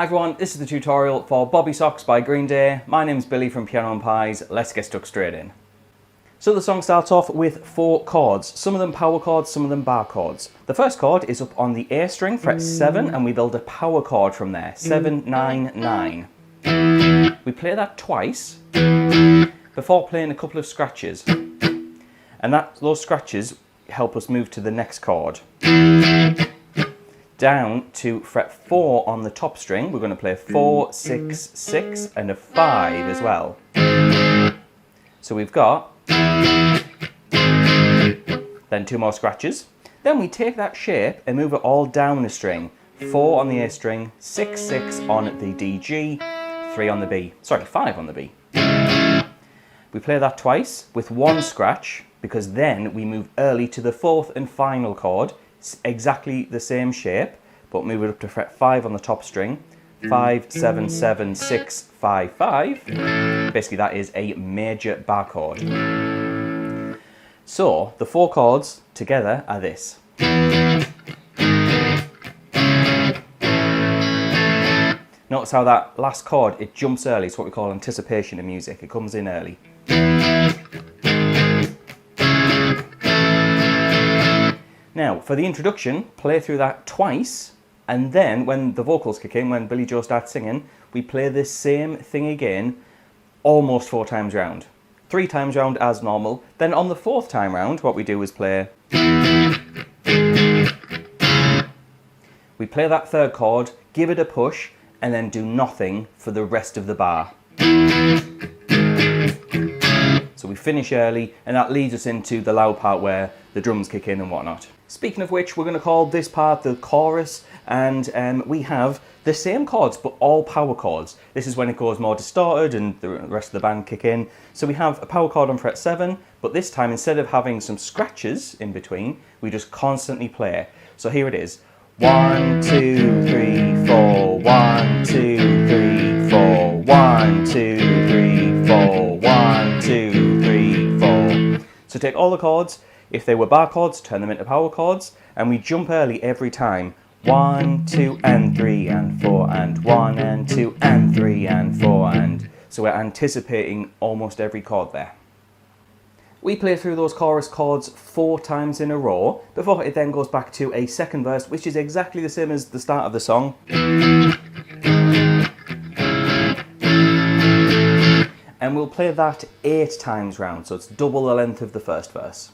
Hi everyone, this is the tutorial for Bobby Sox by Green Day. My name's Billy from Piano and Pies. Let's get stuck straight in. So the song starts off with 4 chords, some of them power chords, some of them bar chords. The first chord is up on the A string, fret 7, and we build a power chord from there, 7, 9, 9. We play that twice before playing a couple of scratches, and those scratches help us move to the next chord. Down to fret 4 on the top string, we're going to play 4, 6, 6 and a 5 as well. So we've got then 2 more scratches. Then we take that shape and move it all down the string. 4 on the A string, 6, 6 on the D, G, 3 on the B, sorry, 5 on the B. We play that twice with 1 scratch because then we move early to the 4th and final chord. Exactly the same shape, but move it up to fret 5 on the top string. 5, 7, 7, 6, 5, 5. Basically that is a major bar chord. So the 4 chords together are this. Notice how that last chord, it jumps early. It's what we call anticipation in music. It comes in early. Now, for the introduction, play through that twice, and then when the vocals kick in, when Billy Joe starts singing, we play the same thing again, almost 4 times round. 3 times round as normal. Then on the 4th time round, what we do is play... We play that 3rd chord, give it a push, and then do nothing for the rest of the bar. So we finish early, and that leads us into the loud part where the drums kick in and whatnot. Speaking of which, we're going to call this part the chorus, and we have the same chords but all power chords. This is when it goes more distorted and the rest of the band kick in. So we have a power chord on fret 7, but this time instead of having some scratches in between, we just constantly play. So here it is. 1, 2, 3, 4, 1, 2, 3, 4, 1, 2, 3, 4, 1, 2, 3, 4. So take all the chords. If they were bar chords, turn them into power chords, and we jump early every time. 1, 2, and 3, and 4, and 1, and 2, and 3, and 4, and... So we're anticipating almost every chord there. We play through those chorus chords 4 times in a row, before it then goes back to a second verse, which is exactly the same as the start of the song. And we'll play that 8 times round, so it's double the length of the first verse.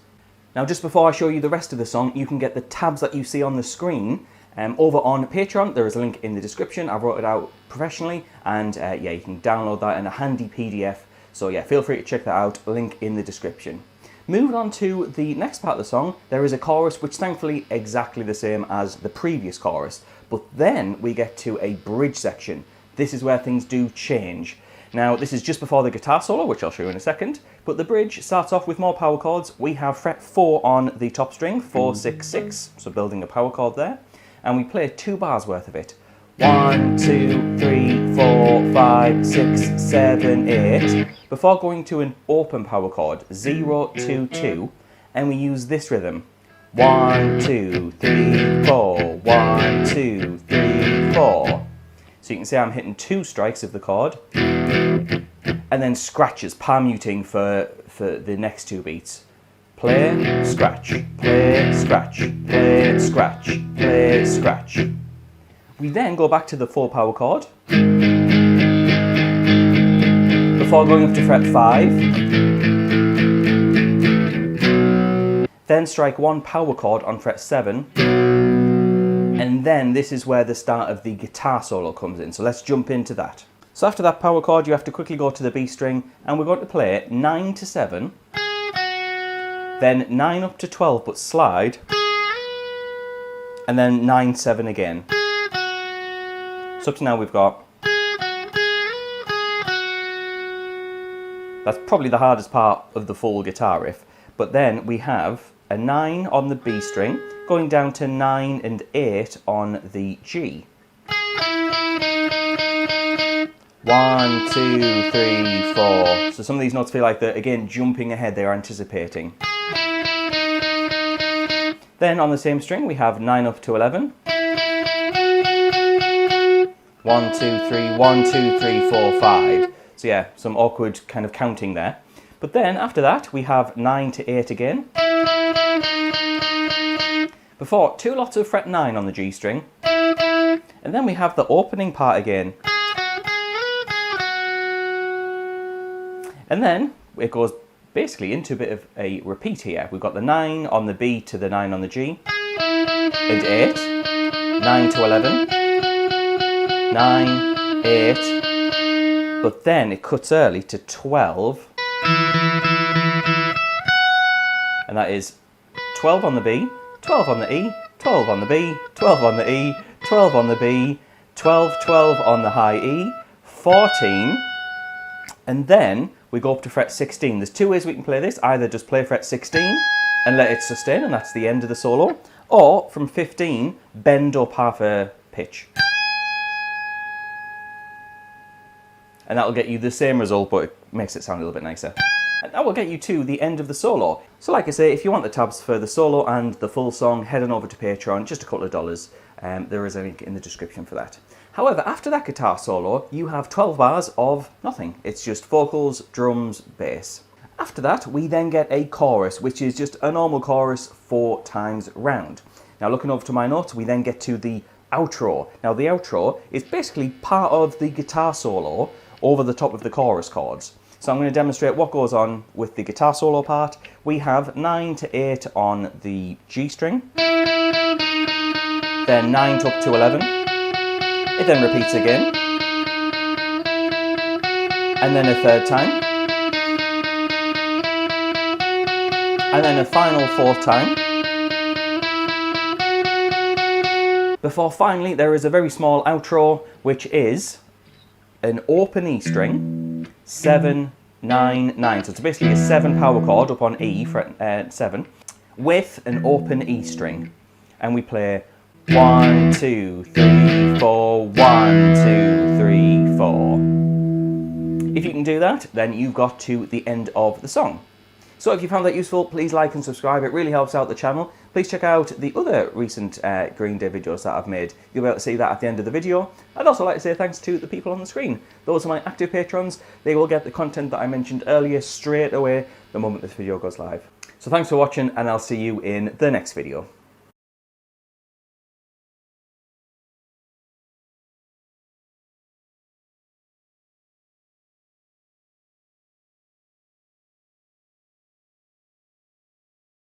Now, just before I show you the rest of the song, you can get the tabs that you see on the screen over on Patreon. There is a link in the description. I wrote it out professionally, and yeah, you can download that in a handy PDF. So yeah, feel free to check that out. Link in the description. Moving on to the next part of the song, there is a chorus which thankfully exactly the same as the previous chorus. But then we get to a bridge section. This is where things do change. Now, this is just before the guitar solo, which I'll show you in a second, but the bridge starts off with more power chords. We have fret 4 on the top string, 4, 6, 6, so building a power chord there, and we play 2 bars worth of it. 1, 2, 3, 4, 5, 6, 7, 8, before going to an open power chord, 0, 2, 2, and we use this rhythm. 1, 2, 3, 4, 1, 2, 3, 4. So you can see I'm hitting 2 strikes of the chord, and then scratches, palm muting for the next 2 beats. Play, scratch, play, scratch, play, scratch, play, scratch. We then go back to the 4 power chord, before going up to fret 5. Then strike 1 power chord on fret 7. And then this is where the start of the guitar solo comes in. So let's jump into that. So after that power chord, you have to quickly go to the B string, and we're going to play 9 to 7, then 9 up to 12 but slide, and then 9, 7 again. So up to now we've got... That's probably the hardest part of the full guitar riff. But then we have a 9 on the B string, going down to 9 and 8 on the G. 1, 2, 3, 4. So some of these notes feel like they're, again, jumping ahead, they're anticipating. Then on the same string we have 9 up to 11. 1, 2, 3, 1, 2, 3, 4, 5. So yeah, some awkward kind of counting there. But then after that, we have 9 to 8 again. Before, 2 lots of fret 9 on the G string. And then we have the opening part again. And then it goes basically into a bit of a repeat here. We've got the 9 on the B to the 9 on the G. And 8. 9 to 11. 9, 8. But then it cuts early to 12. And that is 12 on the B, 12 on the E, 12 on the B, 12 on the E, 12 on the B, 12, 12 on the high E, 14, and then we go up to fret 16. There's 2 ways we can play this. Either just play fret 16 and let it sustain, and that's the end of the solo, or from 15, bend up half a pitch. And that'll get you the same result, but it makes it sound a little bit nicer. And that will get you to the end of the solo. So like I say, if you want the tabs for the solo and the full song, head on over to Patreon, just a couple of dollars. There is a link in the description for that. However, after that guitar solo, you have 12 bars of nothing. It's just vocals, drums, bass. After that, we then get a chorus, which is just a normal chorus 4 times round. Now looking over to my notes, we then get to the outro. Now the outro is basically part of the guitar solo over the top of the chorus chords. So I'm going to demonstrate what goes on with the guitar solo part. We have 9 to 8 on the G string, then 9 to up to 11, it then repeats again, and then a third time, and then a final 4th time, before finally there is a very small outro, which is an open E string, 7, 9, 9. So it's basically a 7 power chord up on E, fret 7, with an open E string. And we play 1, 2, 3, 4, 1, 2, 3, 4. If you can do that, then you've got to the end of the song. So if you found that useful, please like and subscribe. It really helps out the channel. Please check out the other recent Green Day videos that I've made. You'll be able to see that at the end of the video. I'd also like to say thanks to the people on the screen. Those are my active patrons. They will get the content that I mentioned earlier straight away the moment this video goes live. So thanks for watching, and I'll see you in the next video.